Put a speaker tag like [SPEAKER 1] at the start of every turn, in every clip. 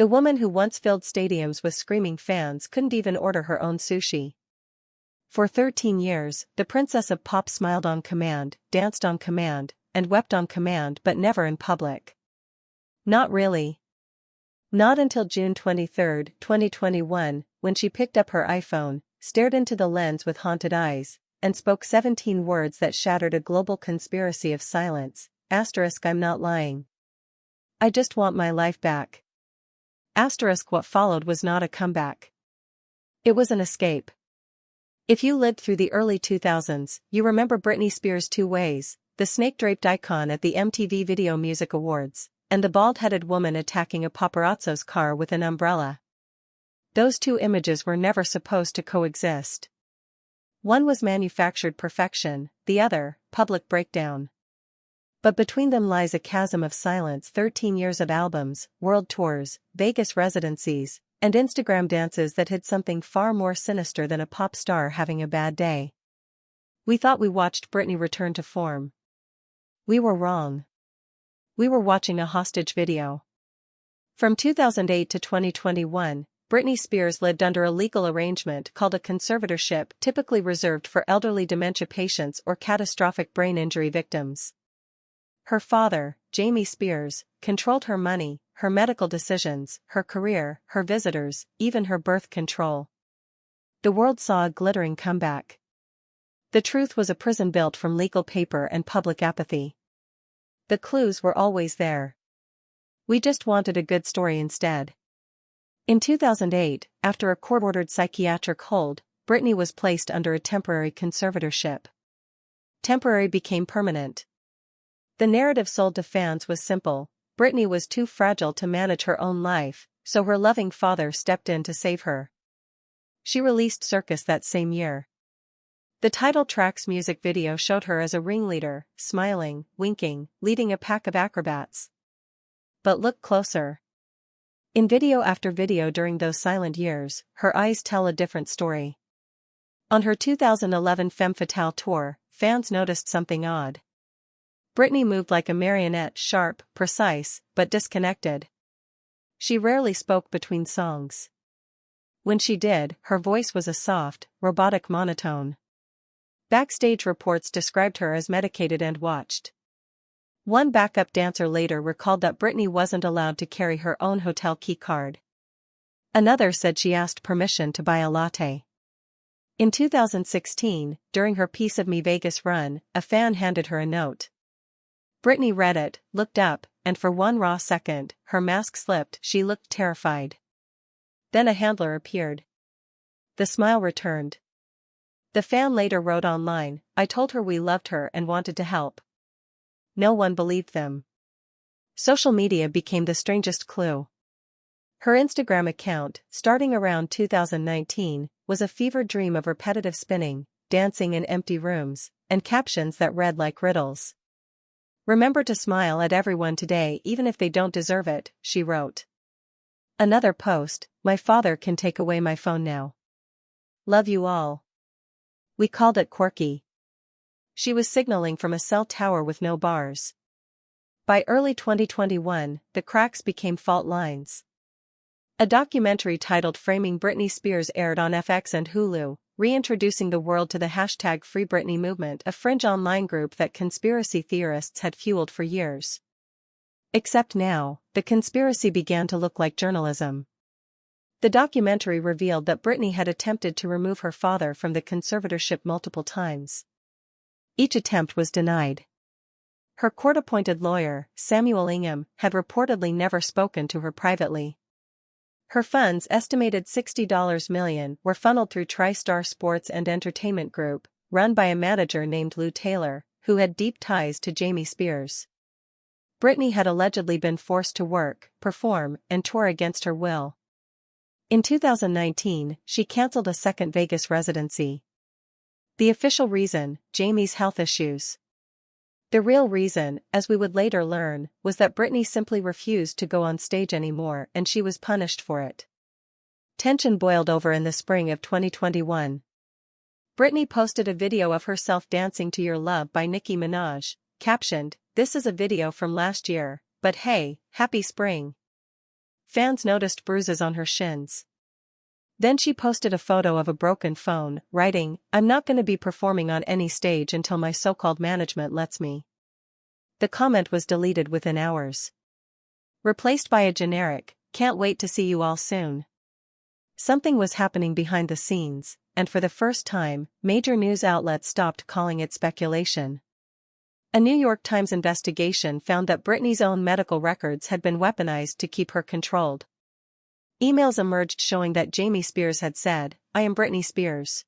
[SPEAKER 1] The woman who once filled stadiums with screaming fans couldn't even order her own sushi. For 13 years, the princess of pop smiled on command, danced on command, and wept on command, but never in public. Not really. Not until June 23, 2021, when she picked up her iPhone, stared into the lens with haunted eyes, and spoke 17 words that shattered a global conspiracy of silence. I'm not lying. I just want my life back. What followed was not a comeback. It was an escape. If you lived through the early 2000s, you remember Britney Spears' Two Ways, the snake-draped icon at the MTV Video Music Awards, and the bald-headed woman attacking a paparazzo's car with an umbrella. Those two images were never supposed to coexist. One was manufactured perfection, the other, public breakdown. But between them lies a chasm of silence: 13 years of albums, world tours, Vegas residencies, and Instagram dances that hid something far more sinister than a pop star having a bad day. We thought we watched Britney return to form. We were wrong. We were watching a hostage video. From 2008 to 2021, Britney Spears lived under a legal arrangement called a conservatorship, typically reserved for elderly dementia patients or catastrophic brain injury victims. Her father, Jamie Spears, controlled her money, her medical decisions, her career, her visitors, even her birth control. The world saw a glittering comeback. The truth was a prison built from legal paper and public apathy. The clues were always there. We just wanted a good story instead. In 2008, after a court-ordered psychiatric hold, Britney was placed under a temporary conservatorship. Temporary became permanent. The narrative sold to fans was simple: Britney was too fragile to manage her own life, so her loving father stepped in to save her. She released Circus that same year. The title track's music video showed her as a ringleader, smiling, winking, leading a pack of acrobats. But look closer. In video after video during those silent years, her eyes tell a different story. On her 2011 Femme Fatale tour, fans noticed something odd. Britney moved like a marionette, sharp, precise, but disconnected. She rarely spoke between songs. When she did, her voice was a soft, robotic monotone. Backstage reports described her as medicated and watched. One backup dancer later recalled that Britney wasn't allowed to carry her own hotel key card. Another said she asked permission to buy a latte. In 2016, during her Piece of Me Vegas run, a fan handed her a note. Britney read it, looked up, and for one raw second, her mask slipped. She looked terrified. Then a handler appeared. The smile returned. The fan later wrote online, "I told her we loved her and wanted to help." No one believed them. Social media became the strangest clue. Her Instagram account, starting around 2019, was a fevered dream of repetitive spinning, dancing in empty rooms, and captions that read like riddles. "Remember to smile at everyone today even if they don't deserve it," she wrote. Another post, "My father can take away my phone now. Love you all." We called it quirky. She was signaling from a cell tower with no bars. By early 2021, the cracks became fault lines. A documentary titled Framing Britney Spears aired on FX and Hulu, reintroducing the world to the #FreeBritney movement, a fringe online group that conspiracy theorists had fueled for years. Except now, the conspiracy began to look like journalism. The documentary revealed that Britney had attempted to remove her father from the conservatorship multiple times. Each attempt was denied. Her court-appointed lawyer, Samuel Ingham, had reportedly never spoken to her privately. Her funds, estimated $60 million, were funneled through TriStar Sports and Entertainment Group, run by a manager named Lou Taylor, who had deep ties to Jamie Spears. Britney had allegedly been forced to work, perform, and tour against her will. In 2019, she canceled a second Vegas residency. The official reason: Jamie's health issues. The real reason, as we would later learn, was that Britney simply refused to go on stage anymore and she was punished for it. Tension boiled over in the spring of 2021. Britney posted a video of herself dancing to Your Love by Nicki Minaj, captioned, "This is a video from last year, but hey, happy spring." fans noticed bruises on her shins. Then she posted a photo of a broken phone, writing, "I'm not gonna be performing on any stage until my so-called management lets me." The comment was deleted within hours. Replaced by a generic, "Can't wait to see you all soon." Something was happening behind the scenes, and for the first time, major news outlets stopped calling it speculation. A New York Times investigation found that Britney's own medical records had been weaponized to keep her controlled. Emails emerged showing that Jamie Spears had said, "I am Britney Spears."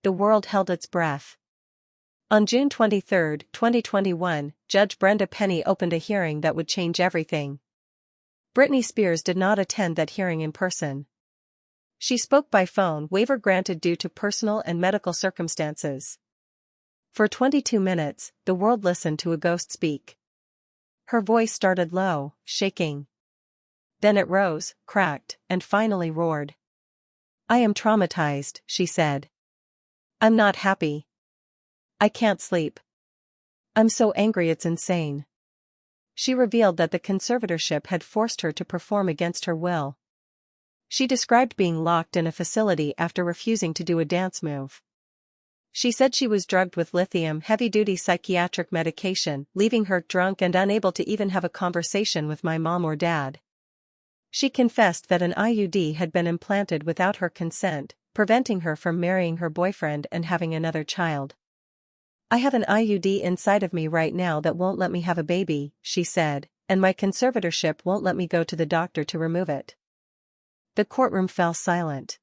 [SPEAKER 1] The world held its breath. On June 23, 2021, Judge Brenda Penny opened a hearing that would change everything. Britney Spears did not attend that hearing in person. She spoke by phone, waiver granted due to personal and medical circumstances. For 22 minutes, the world listened to a ghost speak. Her voice started low, shaking. Then it rose, cracked, and finally roared. "I am traumatized," she said. "I'm not happy. I can't sleep. I'm so angry it's insane." She revealed that the conservatorship had forced her to perform against her will. She described being locked in a facility after refusing to do a dance move. She said she was drugged with lithium heavy-duty psychiatric medication, leaving her drunk and unable to even have a conversation with my mom or dad. She confessed that an IUD had been implanted without her consent, preventing her from marrying her boyfriend and having another child. "I have an IUD inside of me right now that won't let me have a baby," she said, "and my conservatorship won't let me go to the doctor to remove it." The courtroom fell silent.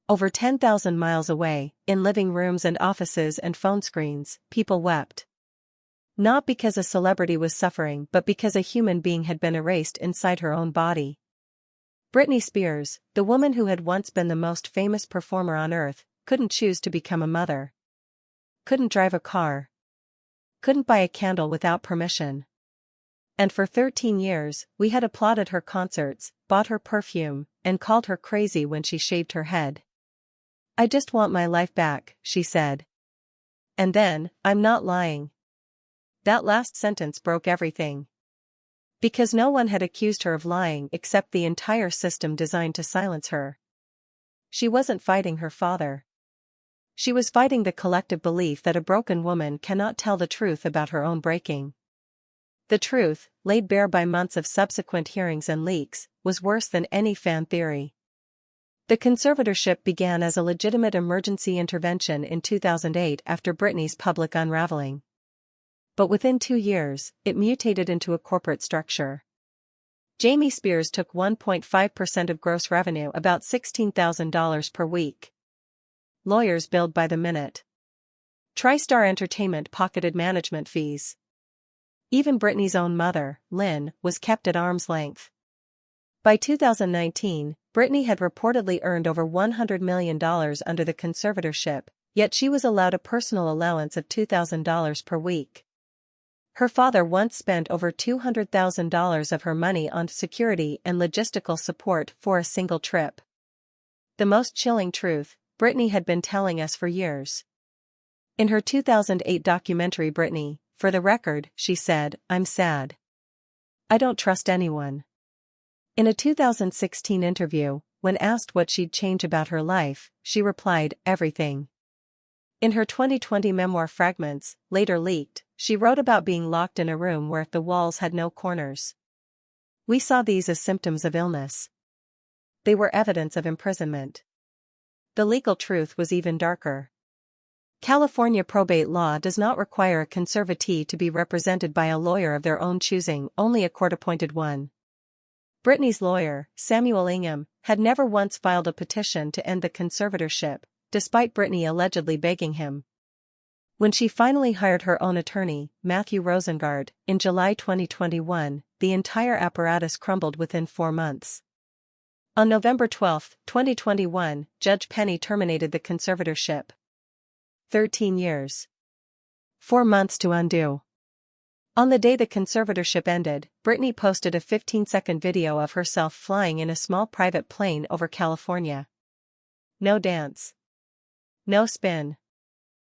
[SPEAKER 1] Over 10,000 miles away, in living rooms and offices and phone screens, people wept. Not because a celebrity was suffering but because a human being had been erased inside her own body. Britney Spears, the woman who had once been the most famous performer on earth, couldn't choose to become a mother. Couldn't drive a car. Couldn't buy a candle without permission. And for 13 years, we had applauded her concerts, bought her perfume, and called her crazy when she shaved her head. "I just want my life back," she said. And then, "I'm not lying." That last sentence broke everything. Because no one had accused her of lying except the entire system designed to silence her. She wasn't fighting her father. She was fighting the collective belief that a broken woman cannot tell the truth about her own breaking. The truth, laid bare by months of subsequent hearings and leaks, was worse than any fan theory. The conservatorship began as a legitimate emergency intervention in 2008 after Britney's public unraveling. But within 2 years, it mutated into a corporate structure. Jamie Spears took 1.5% of gross revenue, about $16,000 per week. Lawyers billed by the minute. TriStar Entertainment pocketed management fees. Even Britney's own mother, Lynn, was kept at arm's length. By 2019, Britney had reportedly earned over $100 million under the conservatorship, yet she was allowed a personal allowance of $2,000 per week. Her father once spent over $200,000 of her money on security and logistical support for a single trip. The most chilling truth, Britney had been telling us for years. In her 2008 documentary Britney, for the record, she said, "I'm sad. I don't trust anyone." In a 2016 interview, when asked what she'd change about her life, she replied, "Everything." In her 2020 memoir Fragments, later leaked, she wrote about being locked in a room where the walls had no corners. "We saw these as symptoms of illness. They were evidence of imprisonment." The legal truth was even darker. California probate law does not require a conservatee to be represented by a lawyer of their own choosing, only a court-appointed one. Britney's lawyer, Samuel Ingham, had never once filed a petition to end the conservatorship, despite Britney allegedly begging him. When she finally hired her own attorney, Matthew Rosengard, in July 2021, the entire apparatus crumbled within 4 months. On November 12, 2021, Judge Penny terminated the conservatorship. 13 years. 4 months to undo. On the day the conservatorship ended, Britney posted a 15-second video of herself flying in a small private plane over California. No dance. No spin.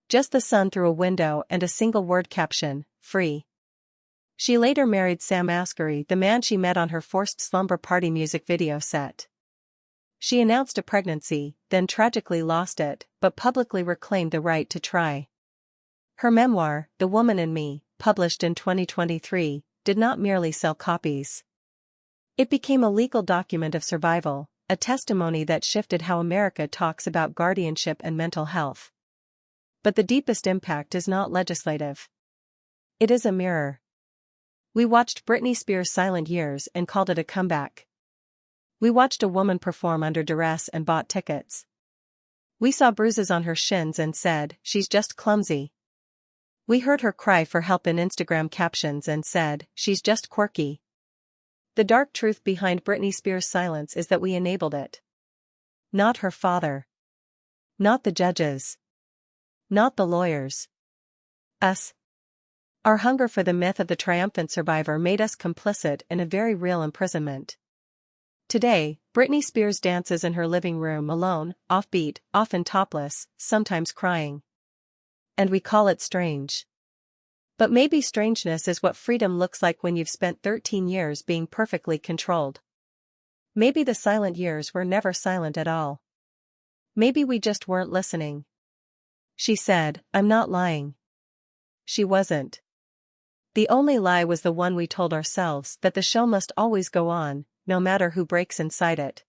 [SPEAKER 1] Just the sun through a window and a single word caption, "Free." She later married Sam Asghari, the man she met on her forced slumber party music video set. She announced a pregnancy, then tragically lost it, but publicly reclaimed the right to try. Her memoir, The Woman in Me, published in 2023, did not merely sell copies. It became a legal document of survival, a testimony that shifted how America talks about guardianship and mental health. But the deepest impact is not legislative. It is a mirror. We watched Britney Spears' silent years and called it a comeback. We watched a woman perform under duress and bought tickets. We saw bruises on her shins and said, "She's just clumsy." We heard her cry for help in Instagram captions and said, "She's just quirky." The dark truth behind Britney Spears' silence is that we enabled it. Not her father. Not the judges. Not the lawyers. Us. Our hunger for the myth of the triumphant survivor made us complicit in a very real imprisonment. Today, Britney Spears dances in her living room alone, offbeat, often topless, sometimes crying. And we call it strange. But maybe strangeness is what freedom looks like when you've spent 13 years being perfectly controlled. Maybe the silent years were never silent at all. Maybe we just weren't listening. She said, "I'm not lying." She wasn't. The only lie was the one we told ourselves, that the show must always go on, no matter who breaks inside it.